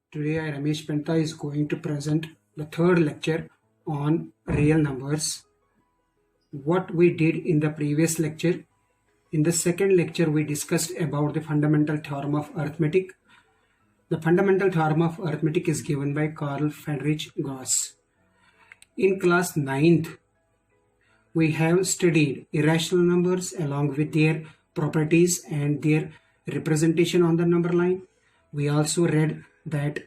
Today I, Ramesh Penta, is going to present the third lecture on real numbers. What we did in the previous lecture. In the second lecture we discussed about the fundamental theorem of arithmetic. The fundamental theorem of arithmetic is given by Carl Friedrich Gauss. In class 9th, we have studied irrational numbers along with their properties and their representation on the number line. We also read that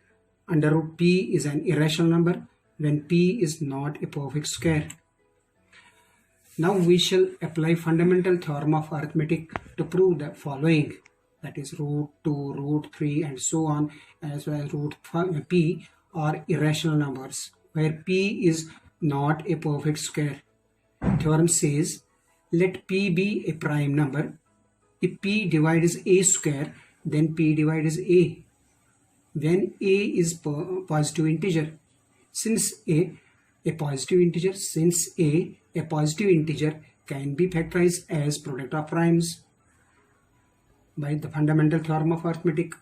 under root p is an irrational number when p is not a perfect square. Now we shall apply fundamental theorem of arithmetic to prove the following, that is root 2, root 3 and so on, as well as root p are irrational numbers where p is not a perfect square. Theorem says let p be a prime number. If p divides a square, then p divides a. When a is positive integer, since a positive integer can be factorized as product of primes. By the fundamental theorem of arithmetic,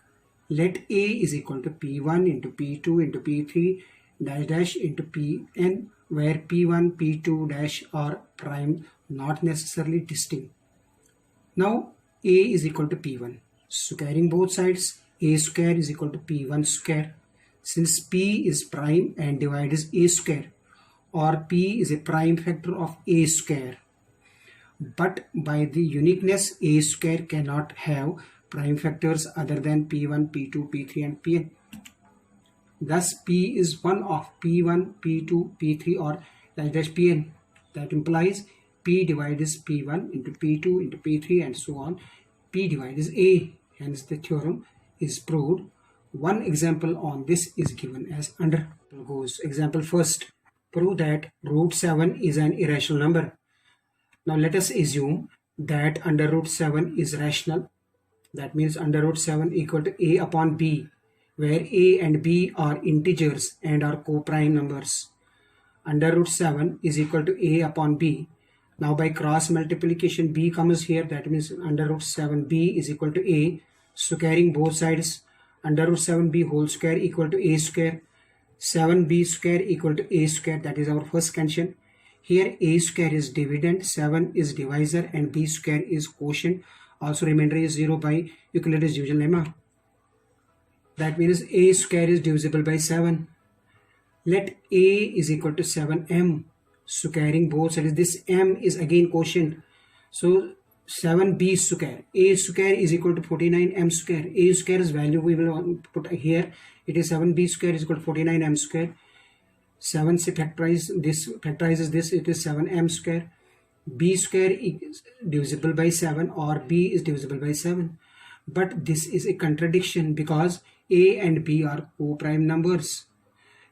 let a is equal to p1 into p2 into p3 dash dash into pn, where p1 p2 dash are prime, not necessarily distinct. Now a is equal to p1, so carrying both sides, a square is equal to p1 square. Since p is prime and divides a square, or p is a prime factor of a square, but by the uniqueness, a square cannot have prime factors other than p1, p2, p3 and pn. Thus p is one of p1, p2, p3 or dash dash pn. That implies p divides p1 into p2 into p3 and so on. P divides a. Hence the theorem is proved. One example on this is given as under. Example first. Prove that root 7 is an irrational number. Now let us assume that under root 7 is rational. That means under root 7 equal to a upon b, where a and b are integers and are co-prime numbers. Under root 7 is equal to a upon b. Now by cross multiplication b comes here, that means under root 7b is equal to a. So carrying both sides, under root 7b whole square equal to a square. 7b square equal to a square, that is our first condition. Here a square is dividend, 7 is divisor and b square is quotient. Also remainder is 0 by Euclid's division lemma. That means a square is divisible by 7. Let a is equal to 7m. So carrying both sides, this m is again quotient. So 7b square, a square is equal to 49m square. A square's value we will put here. It is 7b square is equal to 49m square. 7 factorizes this, it is 7m square. B square is divisible by 7 or b is divisible by 7. But this is a contradiction because a and b are co-prime numbers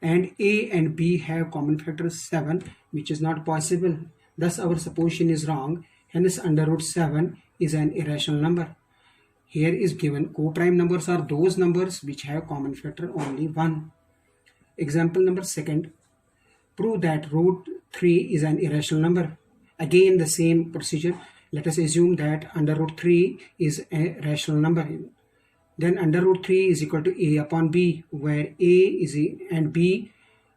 and a and b have common factor 7, which is not possible. Thus our supposition is wrong. Hence under root 7 is an irrational number. Here is given co-prime numbers are those numbers which have common factor only 1. Example number second. Prove that root 3 is an irrational number. Again the same procedure. Let us assume that under root 3 is a rational number. Then under root 3 is equal to a upon b, where a is and b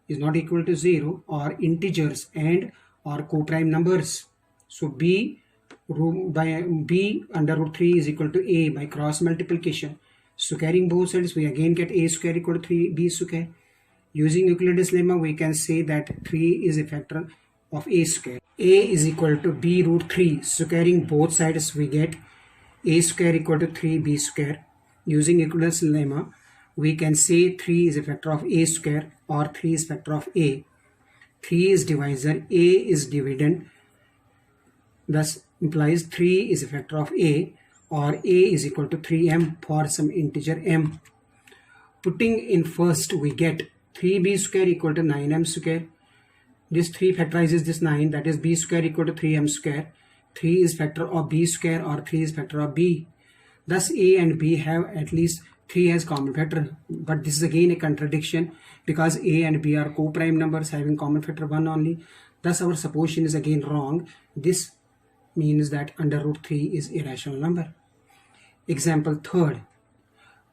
is not equal to 0 or integers and or co-prime numbers. So b under root 3 is equal to a by cross multiplication. So carrying both sides, we again get a square equal to 3b square. Using Euclid's lemma, we can say that 3 is a factor of a square. A is equal to b root 3. So carrying both sides, we get a square equal to 3b square. Using Euclid's lemma, we can say 3 is a factor of a square or 3 is factor of a. 3 is divisor, a is dividend. Thus implies 3 is a factor of a, or a is equal to 3m for some integer m. Putting in first, we get 3b square equal to 9m square. This 3 factorizes this 9, that is b square equal to 3m square. 3 is factor of b square or 3 is factor of b. Thus a and b have at least 3 as common factor. But this is again a contradiction because a and b are co-prime numbers having common factor 1 only. Thus our supposition is again wrong. This means that under root 3 is irrational number. Example third.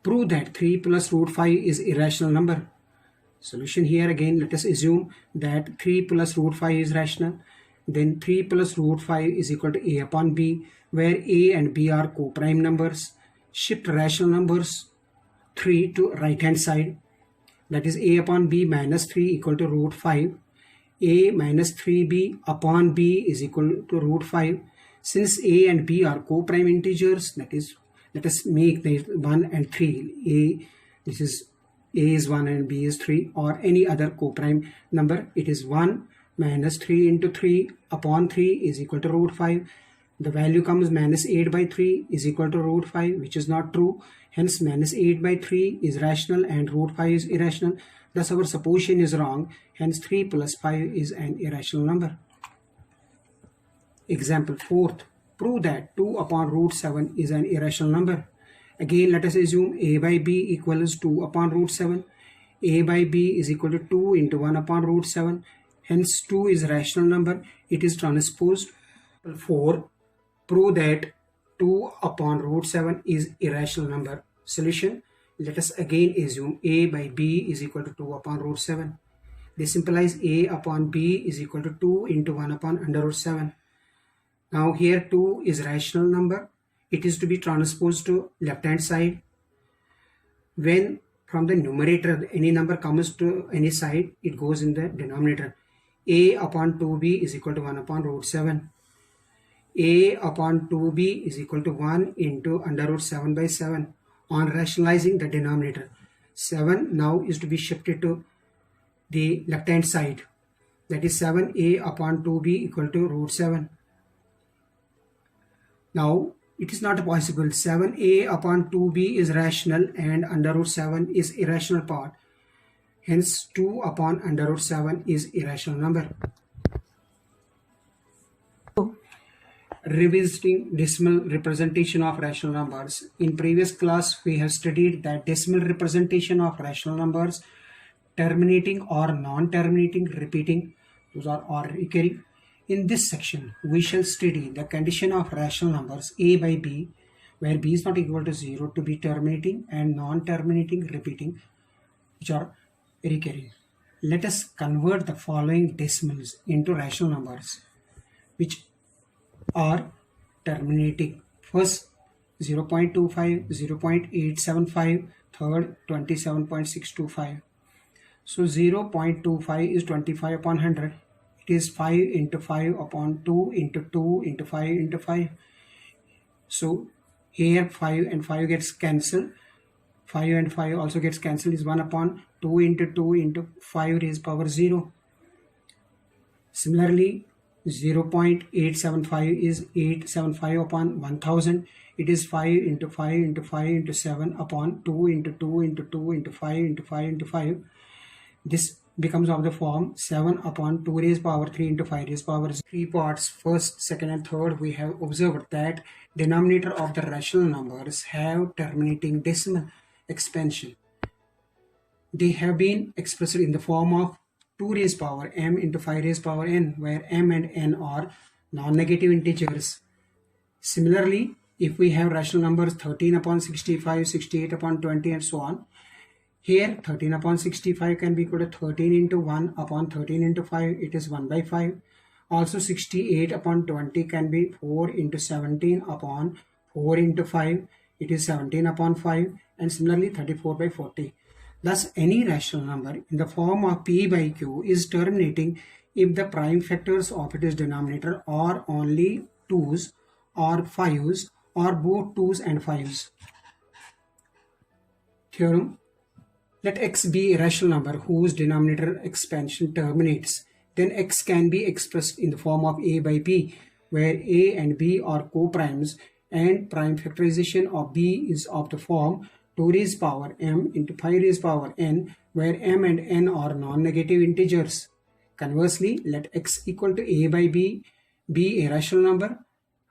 Prove that 3 plus root 5 is irrational number. Solution here again, let us assume that 3 plus root 5 is rational. Then 3 plus root 5 is equal to a upon b, where a and b are co-prime numbers. Shift rational numbers 3 to right hand side. That is a upon b minus 3 equal to root 5. A minus 3b upon b is equal to root 5. Since a and b are co-prime integers, that is, let us make the 1 and 3. A is 1 and b is 3, or any other co-prime number. It is 1 minus 3 into 3 upon 3 is equal to root 5. The value comes minus 8 by 3 is equal to root 5, which is not true. Hence minus 8 by 3 is rational and root 5 is irrational. Thus our supposition is wrong. Hence 3 plus 5 is an irrational number. Example 4th. Prove that 2 upon root 7 is an irrational number. Again, let us assume a by b equals 2 upon root 7. A by b is equal to 2 into 1 upon root 7. Hence 2 is a rational number. It is transposed. 4. Prove that 2 upon root 7 is irrational number. Solution. Let us again assume a by b is equal to 2 upon root 7. This implies a upon b is equal to 2 into 1 upon under root 7. Now here 2 is rational number. It is to be transposed to left hand side. When from the numerator any number comes to any side, it goes in the denominator. A upon 2b is equal to 1 upon root 7. A upon 2b is equal to 1 into under root 7 by 7. On rationalizing the denominator, 7 now is to be shifted to the left hand side. That is 7a upon 2b equal to root 7. Now it is not possible. 7a upon 2b is rational and under root 7 is irrational part. Hence 2 upon under root 7 is irrational number. Revisiting decimal representation of rational numbers. In previous class we have studied that decimal representation of rational numbers, terminating or non-terminating, repeating, those are or recurring. In this section we shall study the condition of rational numbers a by b, where b is not equal to 0 to be terminating and non-terminating, repeating, which are recurring. Let us convert the following decimals into rational numbers which are terminating. First 0.25, 0.875, third 27.625. So 0.25 is 25 upon 100. It is 5 into 5 upon 2 into 2 into 5 into 5. So here 5 and 5 gets cancelled. 5 and 5 also gets cancelled, is 1 upon 2 into 2 into 5 raised power 0. Similarly 0.875 is 875 upon 1000. It is 5 into 5 into 5 into 7 upon 2 into 2 into 2 into 5 into 5 into 5. This becomes of the form 7 upon 2 raised power 3 into 5 raised power 3 parts. First, second and third, we have observed that denominator of the rational numbers have terminating decimal expansion. They have been expressed in the form of 2 raised power m into 5 raised power n, where m and n are non-negative integers. Similarly, if we have rational numbers 13 upon 65, 68 upon 20 and so on, here 13 upon 65 can be equal to 13 into 1 upon 13 into 5, it is 1 by 5. Also 68 upon 20 can be 4 into 17 upon 4 into 5, it is 17 upon 5, and similarly 34 by 40. Thus, any rational number in the form of p by q is terminating if the prime factors of its denominator are only 2's or 5's or both 2's and 5's. Theorem. Let x be a rational number whose denominator expansion terminates. Then x can be expressed in the form of a by b, where a and b are co-primes and prime factorization of b is of the form 2 raised power m into 5 raised power n, where m and n are non-negative integers. Conversely, let x equal to a by b be a rational number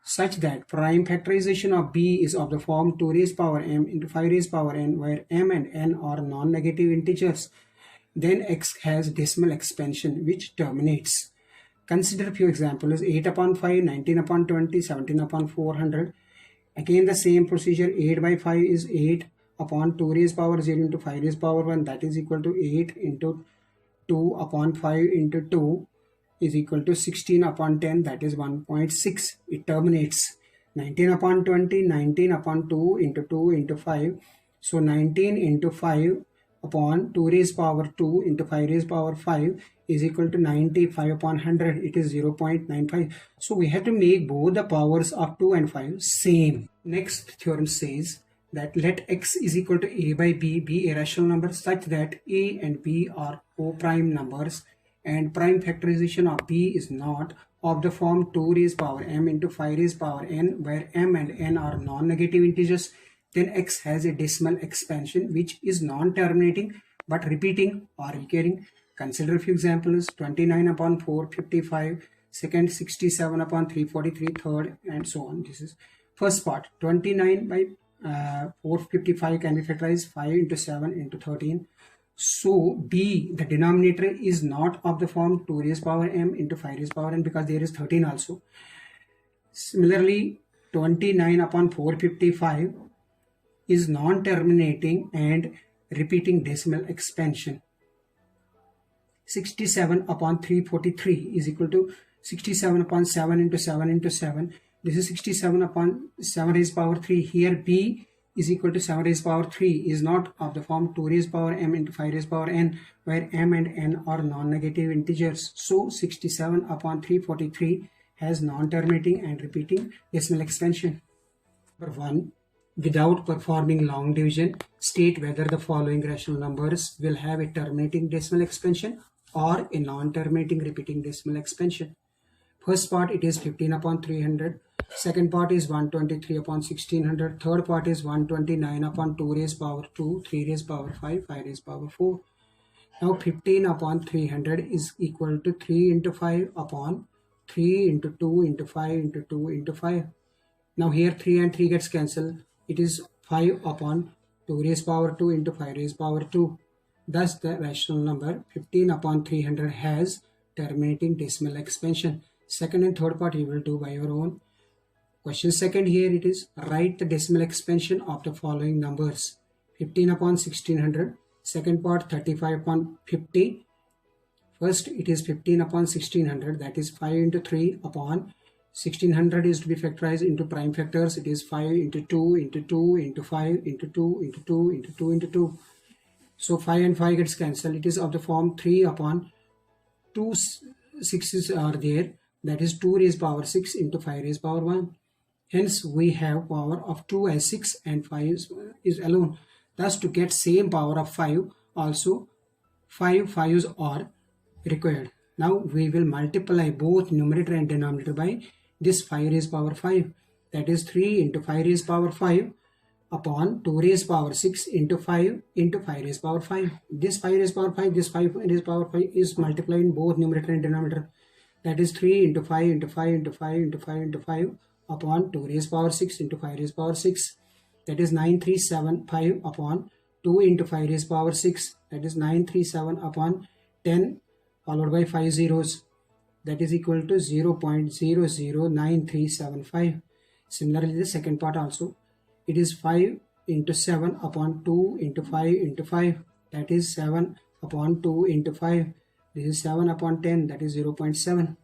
such that prime factorization of b is of the form 2 raised power m into 5 raised power n, where m and n are non-negative integers. Then x has decimal expansion which terminates. Consider a few examples: 8 upon 5, 19 upon 20, 17 upon 400. Again the same procedure. 8 by 5 is 8, upon 2 raised power 0 into 5 raised power 1, that is equal to 8 into 2 upon 5 into 2 is equal to 16 upon 10, that is 1.6. It terminates. 19 upon 20, 19 upon 2 into 5. So 19 into 5 upon 2 raised power 2 into 5 raised power 5 is equal to 95 upon 100. It is 0.95. So we have to make both the powers of 2 and 5 same. Next theorem says that let x is equal to a by b be a rational number such that a and b are co-prime numbers and prime factorization of b is not of the form 2 raised power m into 5 raised power n, where m and n are non-negative integers. Then x has a decimal expansion which is non-terminating but repeating or recurring. Consider a few examples: 29 upon 455, second 67 upon 343, third, and so on. This is first part. 29 by 455 can be factorized 5 into 7 into 13. So b, the denominator, is not of the form 2 raised power m into 5 raised power n, because there is 13 also. Similarly, 29 upon 455 is non-terminating and repeating decimal expansion. 67 upon 343 is equal to 67 upon 7 into 7 into 7. This is 67 upon 7 raised power 3. Here b is equal to 7 raised power 3 is not of the form 2 raised power m into 5 raised power n, where m and n are non-negative integers. So 67 upon 343 has non-terminating and repeating decimal expansion. Number 1. Without performing long division, state whether the following rational numbers will have a terminating decimal expansion or a non-terminating repeating decimal expansion. First part, it is 15 upon 300. Second part is 123 upon 1600. Third part is 129 upon 2 raised power 2, 3 raised power 5, 5 raised power 4. Now 15 upon 300 is equal to 3 into 5 upon 3 into 2 into 5 into 2 into 5. Now here 3 and 3 gets cancelled. It is 5 upon 2 raised power 2 into 5 raised power 2. Thus the rational number 15 upon 300 has terminating decimal expansion. Second and third part you will do by your own. Question second, here it is: write the decimal expansion of the following numbers. 15 upon 1600. Second part, 35 upon 50. First it is 15 upon 1600, that is 5 into 3 upon 1600 is to be factorized into prime factors. It is 5 into 2 into 2 into 5 into 2 into 2 into 2 into 2. So 5 and 5 gets cancelled. It is of the form 3 upon 2 6's are there, that is 2 raised power 6 into 5 raised power 1. Hence we have power of 2 as 6 and 5 is alone. Thus to get same power of 5, also 5 5's are required. Now we will multiply both numerator and denominator by this 5 raised power 5, that is 3 into 5 raised power 5 upon 2 raised power 6 into 5 into 5 raised power 5. This 5 raised power 5, this 5 raised power 5 is multiplied in both numerator and denominator, that is 3 into 5 into 5 into 5 into 5 into 5 upon 2 raised power 6 into 5 raised power 6, that is 9375 upon 2 into 5 raised power 6, that is 937 upon 10 followed by 5 zeros, that is equal to 0.009375. Similarly the second part also, it is 5 into 7 upon 2 into 5 into 5, that is 7 upon 2 into 5. This is 7 upon 10, that is 0.7.